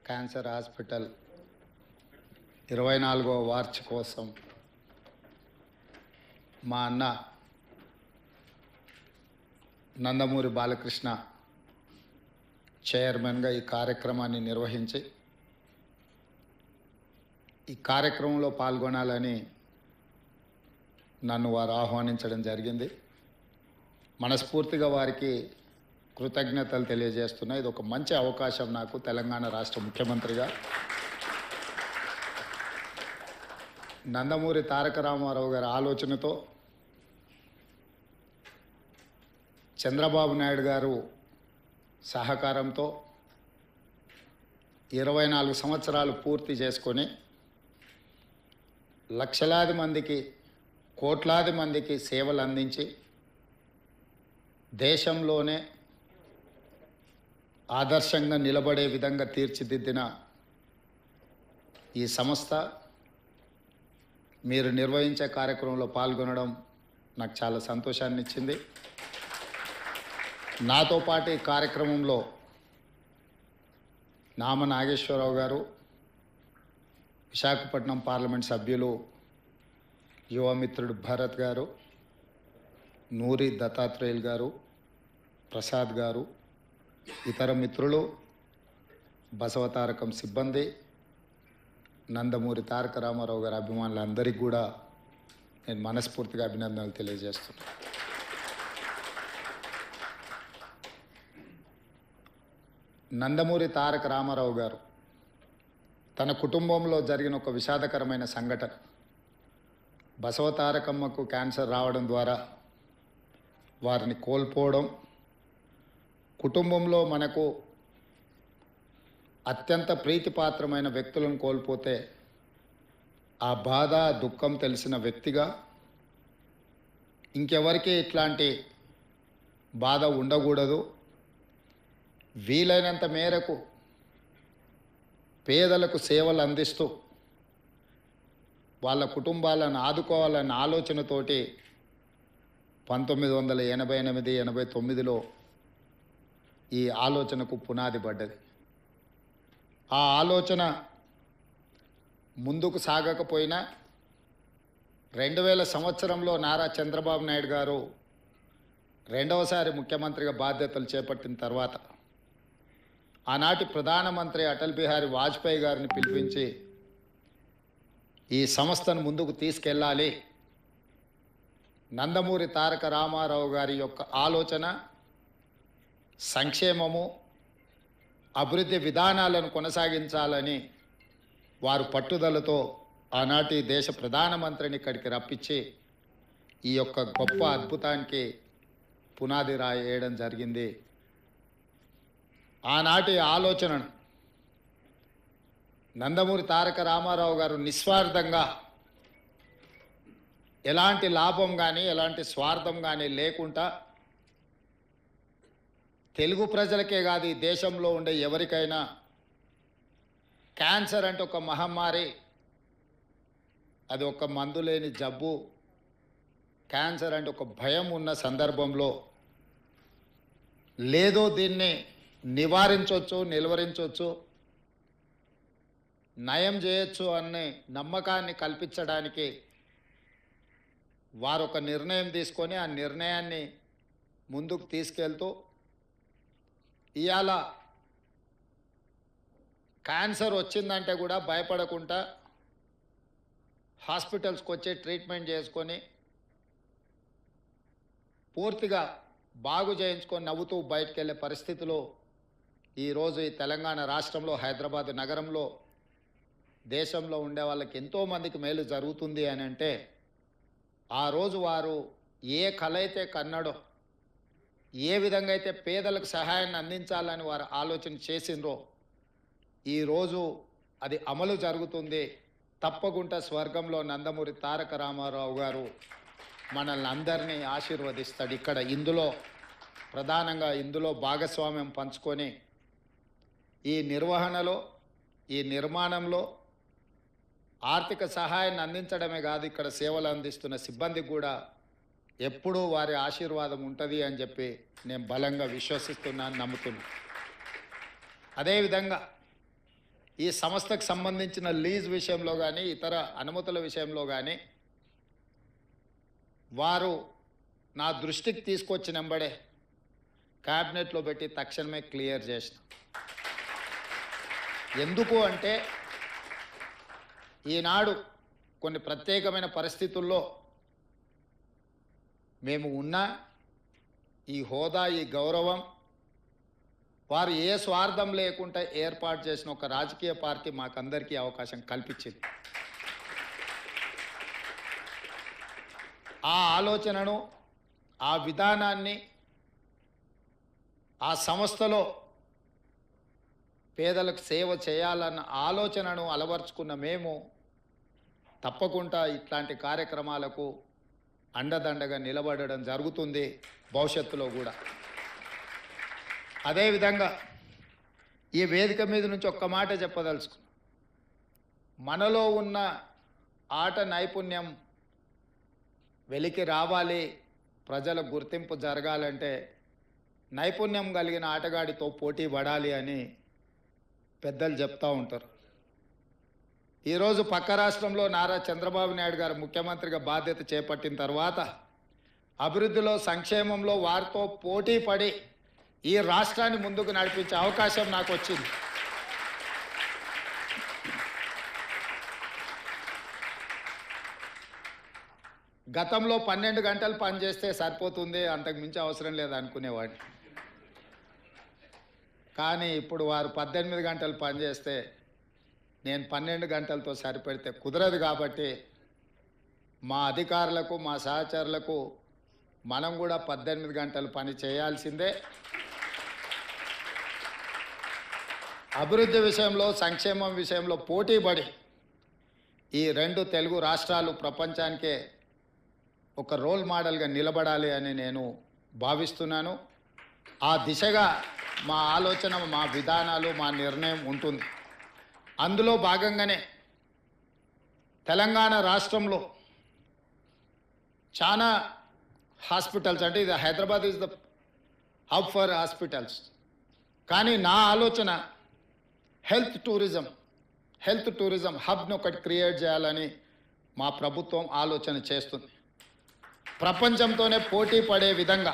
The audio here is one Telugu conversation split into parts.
క్యాన్సర్ హాస్పిటల్ 24వ వార్షికోత్సవం మా అన్న నందమూరి బాలకృష్ణ చైర్మన్గా ఈ కార్యక్రమాన్ని నిర్వహించి ఈ కార్యక్రమంలో పాల్గొనాలని నన్ను వారు ఆహ్వానించడం జరిగింది. మనస్ఫూర్తిగా వారికి కృతజ్ఞతలు తెలియజేస్తున్నా. ఇది ఒక మంచి అవకాశం నాకు తెలంగాణ రాష్ట్ర ముఖ్యమంత్రిగా. నందమూరి తారక రామారావు గారి ఆలోచనతో చంద్రబాబు నాయుడు గారు సహకారంతో 24 సంవత్సరాలు పూర్తి చేసుకొని లక్షలాది మందికి కోట్లాది మందికి సేవలు అందించి దేశంలోనే ఆదర్శంగా నిలబడే విధంగా తీర్చిదిద్దిన ఈ సంస్థ మీరు నిర్వహించే కార్యక్రమంలో పాల్గొనడం నాకు చాలా సంతోషాన్ని ఇచ్చింది. నాతో పాటు ఈ కార్యక్రమంలో నామ నాగేశ్వరరావు గారు, విశాఖపట్నం పార్లమెంట్ సభ్యులు యువమిత్రుడు భరత్ గారు, నూరి దత్తాత్రేయులు గారు, ప్రసాద్ గారు, ఇతర మిత్రులు, బసవతారకం సిబ్బంది, నందమూరి తారక రామారావు గారి అభిమానులందరికీ కూడా నేను మనస్ఫూర్తిగా అభినందనలు తెలియజేస్తున్నాను. నందమూరి తారక రామారావు గారు తన కుటుంబంలో జరిగిన ఒక విషాదకరమైన సంఘటన, బసవతారకమ్మకు క్యాన్సర్ రావడం ద్వారా వారిని కోల్పోవడం, కుటుంబంలో మనకు అత్యంత ప్రీతిపాత్రమైన వ్యక్తులను కోల్పోతే ఆ బాధ దుఃఖం తెలిసిన వ్యక్తిగా ఇంకెవరికి ఇట్లాంటి బాధ ఉండకూడదు, వీలైనంత మేరకు పేదలకు సేవలు అందిస్తూ వాళ్ళ కుటుంబాలను ఆదుకోవాలన్న ఆలోచనతోటి 1988-89లో ఈ ఆలోచనకు పునాది పడ్డది. ఆ ఆలోచన ముందుకు సాగకపోయినా 2000 సంవత్సరంలో నారా చంద్రబాబు నాయుడు గారు రెండవసారి ముఖ్యమంత్రిగా బాధ్యతలు చేపట్టిన తర్వాత ఆనాటి ప్రధానమంత్రి అటల్ బిహారీ వాజ్పేయి గారిని పిలిపించి ఈ సంస్థను ముందుకు తీసుకెళ్ళాలి, నందమూరి తారక రామారావు గారి యొక్క ఆలోచన సంక్షేమము అభివృద్ధి విధానాలను కొనసాగించాలని వారు పట్టుదలతో ఆనాటి దేశ ప్రధానమంత్రిని ఇక్కడికి రప్పించి ఈ యొక్క గొప్ప అద్భుతానికి పునాది రాయడం జరిగింది. ఆనాటి ఆలోచనను నందమూరి తారక రామారావు గారు నిస్వార్థంగా ఎలాంటి లాభం కానీ ఎలాంటి స్వార్థం కానీ లేకుండా తెలుగు ప్రజలకే కాదు ఈ దేశంలో ఉండే ఎవరికైనా క్యాన్సర్ అంటే ఒక మహమ్మారి, అది ఒక మందు లేని జబ్బు, క్యాన్సర్ అంటే ఒక భయం ఉన్న సందర్భంలో లేదో దీన్ని నివారించవచ్చు, నిలువరించవచ్చు, నయం చేయొచ్చు అనే నమ్మకాన్ని కల్పించడానికి వారు ఒక నిర్ణయం తీసుకొని ఆ నిర్ణయాన్ని ముందుకు తీసుకెళ్తూ ఇవాళ క్యాన్సర్ వచ్చిందంటే కూడా భయపడకుండా హాస్పిటల్స్కి వచ్చి ట్రీట్మెంట్ చేసుకొని పూర్తిగా బాగు చేయించుకొని నవ్వుతూ బయటకు వెళ్ళే పరిస్థితిలో ఈరోజు ఈ తెలంగాణ రాష్ట్రంలో హైదరాబాద్ నగరంలో దేశంలో ఉండే వాళ్ళకి ఎంతోమందికి మేలు జరుగుతుంది అని అంటే ఆ రోజు వారు ఏ కళ అయితే కన్నాడో, ఏ విధంగా అయితే పేదలకు సహాయాన్ని అందించాలని వారు ఆలోచన చేసిండ్రో ఈరోజు అది అమలు జరుగుతుంది. తప్పకుండా స్వర్గంలో నందమూరి తారక రామారావు గారు మనల్ని అందరినీ ఆశీర్వదిస్తాడు. ఇక్కడ ఇందులో ప్రధానంగా ఇందులో భాగస్వామ్యం పంచుకొని ఈ నిర్వహణలో, ఈ నిర్మాణంలో ఆర్థిక సహాయాన్ని అందించడమే కాదు, ఇక్కడ సేవలు అందిస్తున్న సిబ్బందికి కూడా ఎప్పుడూ వారి ఆశీర్వాదం ఉంటుంది అని చెప్పి నేను బలంగా విశ్వసిస్తున్నాను, నమ్ముతున్నాను. అదేవిధంగా ఈ సంస్థకు సంబంధించిన లీజ్ విషయంలో కానీ ఇతర అనుమతుల విషయంలో కానీ వారు నా దృష్టికి తీసుకొచ్చినంబడే క్యాబినెట్లో పెట్టి తక్షణమే క్లియర్ చేసిన. ఎందుకు అంటే ఈనాడు కొన్ని ప్రత్యేకమైన పరిస్థితుల్లో మేము ఉన్న ఈ హోదా, ఈ గౌరవం వారు ఏ స్వార్థం లేకుండా ఏర్పాటు చేసిన ఒక రాజకీయ పార్టీ మాకందరికీ అవకాశం కల్పించింది. ఆ ఆలోచనను, ఆ విధానాన్ని ఆ సంస్థలో పేదలకు సేవ చేయాలన్న ఆలోచనను అలవర్చుకున్న మేము తప్పకుండా ఇట్లాంటి కార్యక్రమాలకు అండదండగా నిలబడడం జరుగుతుంది భవిష్యత్తులో కూడా. అదేవిధంగా ఈ వేదిక మీద నుంచి ఒక్క మాట చెప్పదలుచుకున్నాం. మనలో ఉన్న ఆట నైపుణ్యం వెలికి రావాలి, ప్రజల గుర్తింపు జరగాలంటే నైపుణ్యం కలిగిన ఆటగాడితో పోటీ పడాలి అని పెద్దలు చెప్తూ ఉంటారు. ఈరోజు పక్క రాష్ట్రంలో నారా చంద్రబాబు నాయుడు గారు ముఖ్యమంత్రిగా బాధ్యత చేపట్టిన తర్వాత అభివృద్ధిలో, సంక్షేమంలో వారితో పోటీ పడి ఈ రాష్ట్రాన్ని ముందుకు నడిపించే అవకాశం నాకు వచ్చింది. గతంలో 12 గంటలు పనిచేస్తే సరిపోతుంది, అంతకు మించి అవసరం లేదు అనుకునేవాడిని. కానీ ఇప్పుడు వారు 18 గంటలు పనిచేస్తే నేను 12 గంటలతో సరిపెడితే కుదరదు. కాబట్టి మా అధికారులకు, మా సహచరులకు మనం కూడా 18 గంటలు పని చేయాల్సిందే. అభివృద్ధి విషయంలో, సంక్షేమం విషయంలో పోటీపడి ఈ 2 తెలుగు రాష్ట్రాలు ప్రపంచానికే ఒక రోల్ మోడల్గా నిలబడాలి అని నేను భావిస్తున్నాను. ఆ దిశగా మా ఆలోచన, మా విధానాలు, మా నిర్ణయం ఉంటుంది. అందులో భాగంగానే తెలంగాణ రాష్ట్రంలో చాలా హాస్పిటల్స్, అంటే ఇది Hyderabad is the hub for hospitals. కానీ నా ఆలోచన హెల్త్ టూరిజం హబ్ని ఒకటి క్రియేట్ చేయాలని మా ప్రభుత్వం ఆలోచన చేస్తుంది. ప్రపంచంతోనే పోటీ పడే విధంగా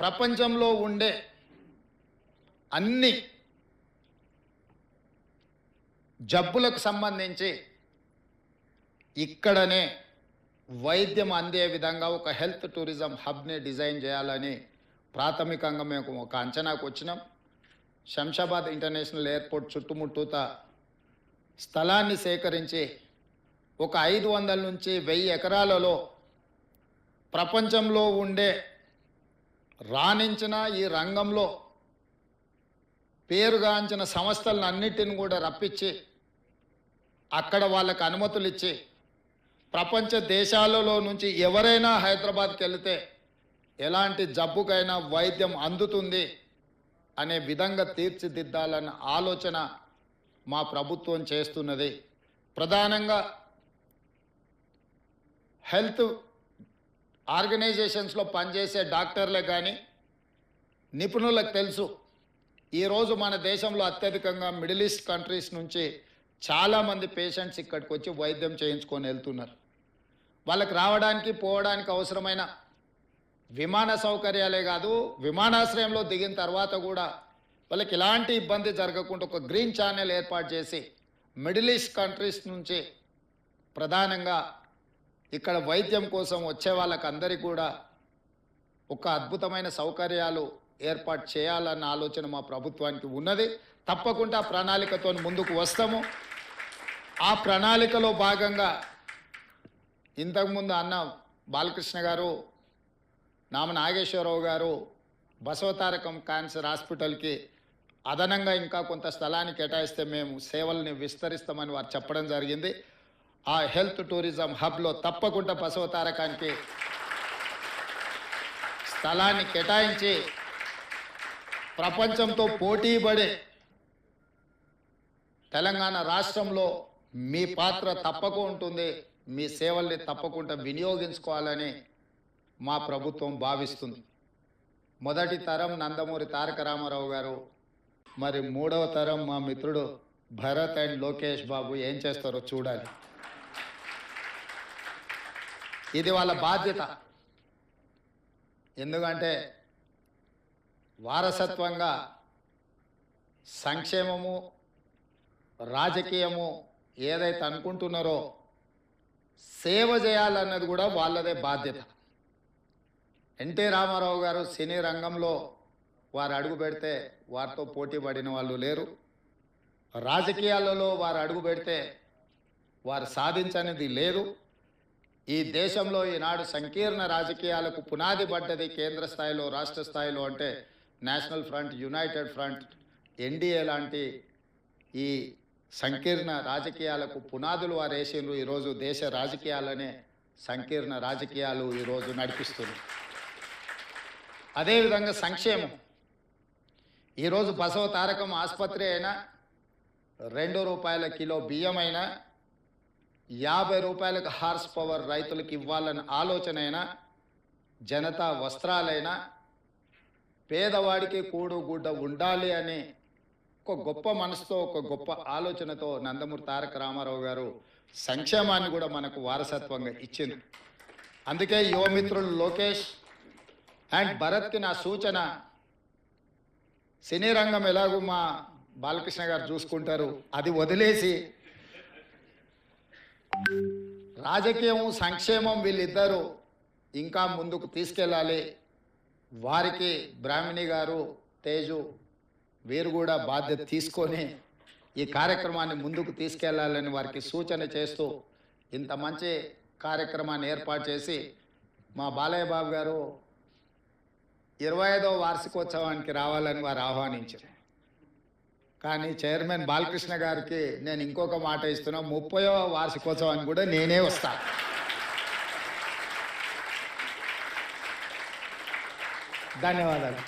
ప్రపంచంలో ఉండే అన్ని జబ్బులకు సంబంధించి ఇక్కడనే వైద్యం అందే విధంగా ఒక హెల్త్ టూరిజం హబ్ని డిజైన్ చేయాలని ప్రాథమికంగా మేము ఒక అంచనాకు వచ్చినాం. శంషాబాద్ ఇంటర్నేషనల్ ఎయిర్పోర్ట్ చుట్టుముట్టూత స్థలాన్ని సేకరించి ఒక 500 నుంచి 1000 ఎకరాలలో ప్రపంచంలో ఉండే రాణించిన ఈ రంగంలో పేరుగాంచిన సంస్థలను అన్నిటిని కూడా రప్పించి అక్కడ వాళ్ళకు అనుమతులు ఇచ్చి ప్రపంచ దేశాలలో నుంచి ఎవరైనా హైదరాబాద్కి వెళితే ఎలాంటి జబ్బుకైనా వైద్యం అందుతుంది అనే విధంగా తీర్చిదిద్దాలన్న ఆలోచన మా ప్రభుత్వం చేస్తున్నది. ప్రధానంగా హెల్త్ ఆర్గనైజేషన్స్లో పనిచేసే డాక్టర్లే కానీ నిపుణులకు తెలుసు, ఈరోజు మన దేశంలో అత్యధికంగా మిడిల్ ఈస్ట్ కంట్రీస్ నుంచి చాలామంది పేషెంట్స్ ఇక్కడికి వచ్చి వైద్యం చేయించుకొని వెళ్తున్నారు. వాళ్ళకి రావడానికి, పోవడానికి అవసరమైన విమాన సౌకర్యాలే కాదు, విమానాశ్రయంలో దిగిన తర్వాత కూడా వాళ్ళకి ఎలాంటి ఇబ్బంది జరగకుండా ఒక గ్రీన్ ఛానల్ ఏర్పాటు చేసి మిడిల్ ఈస్ట్ కంట్రీస్ నుంచి ప్రధానంగా ఇక్కడ వైద్యం కోసం వచ్చే వాళ్ళకందరికీ కూడా ఒక అద్భుతమైన సౌకర్యాలు ఏర్పాటు చేయాలన్న ఆలోచన మా ప్రభుత్వానికి ఉన్నది. తప్పకుండా ప్రణాళికతో ముందుకు వస్తాము. ఆ ప్రణాళికలో భాగంగా ఇంతకుముందు అన్న బాలకృష్ణ గారు, నామ నాగేశ్వరరావు గారు బసవతారకం క్యాన్సర్ హాస్పిటల్కి అదనంగా ఇంకా కొంత స్థలాన్ని కేటాయిస్తే మేము సేవల్ని విస్తరిస్తామని వారు చెప్పడం జరిగింది. ఆ హెల్త్ టూరిజం హబ్లో తప్పకుండా బసవతారకానికి స్థలాన్ని కేటాయించి ప్రపంచంతో పోటీపడే తెలంగాణ రాష్ట్రంలో మీ పాత్ర తప్పకుండా ఉంటుంది, మీ సేవల్ని తప్పకుండా వినియోగించుకోవాలని మా ప్రభుత్వం భావిస్తుంది. మొదటి తరం నందమూరి తారక రామారావు గారు మరి మూడవ తరం మా మిత్రుడు భరత్ అండ్ లోకేష్ బాబు ఏం చేస్తారో చూడాలి. ఇది వాళ్ళ బాధ్యత. ఎందుకంటే వారసత్వంగా సంక్షేమము రాజకీయము ఏదైతే అనుకుంటున్నారో సేవ చేయాలన్నది కూడా వాళ్ళదే బాధ్యత. ఎన్టీ రామారావు గారు సినీ రంగంలో వారు అడుగు పెడితే వారితో పోటీ పడిన వాళ్ళు లేరు. రాజకీయాలలో వారు అడుగు పెడితే వారు సాధించనిది లేదు. ఈ దేశంలో ఈనాడు సంకీర్ణ రాజకీయాలకు పునాది పడ్డది కేంద్ర స్థాయిలో రాష్ట్ర స్థాయిలో అంటే national front, United front, NDA లాంటి ఈ సంకీర్ణ రాజకీయాలకు పునాదులు వారు వేసిండ్రు. ఈరోజు దేశ రాజకీయాలనే సంకీర్ణ రాజకీయాలు ఈరోజు నడిపిస్తుంది. అదేవిధంగా సంక్షేమం. ఈరోజు బసవ తారకం ఆసుపత్రి అయినా, ₹2 కిలో బియ్యం అయినా, ₹50 హార్స్ పవర్ రైతులకు ఇవ్వాలన్న ఆలోచన అయినా, జనతా వస్త్రాలైనా, పేదవాడికి కూడు గుడ్డ ఉండాలి అని ఒక గొప్ప మనసుతో ఒక గొప్ప ఆలోచనతో నందమూరి తారక రామారావు గారు సంక్షేమాన్ని కూడా మనకు వారసత్వంగా ఇచ్చింది. అందుకే యువమిత్రులు లోకేష్ అండ్ భరత్కి నా సూచన, సినీ రంగం ఎలాగూ మా బాలకృష్ణ గారు చూసుకుంటారు, అది వదిలేసి రాజకీయం సంక్షేమం వీళ్ళిద్దరూ ఇంకా ముందుకు తీసుకెళ్ళాలి. వారికి బ్రాహ్మణి గారు, తేజు వీరు కూడా బాధ్యత తీసుకొని ఈ కార్యక్రమాన్ని ముందుకు తీసుకెళ్లాలని వారికి సూచన చేస్తూ ఇంత మంచి కార్యక్రమాన్ని ఏర్పాటు చేసి మా బాలయ్య బాబు గారు 25వ వార్షికోత్సవానికి రావాలని వారు ఆహ్వానించారు. కానీ చైర్మన్ బాలకృష్ణ గారికి నేను ఇంకొక మాట ఇస్తున్నా, 30వ వార్షికోత్సవానికి కూడా నేనే వస్తాను. ధన్యవాదాలు.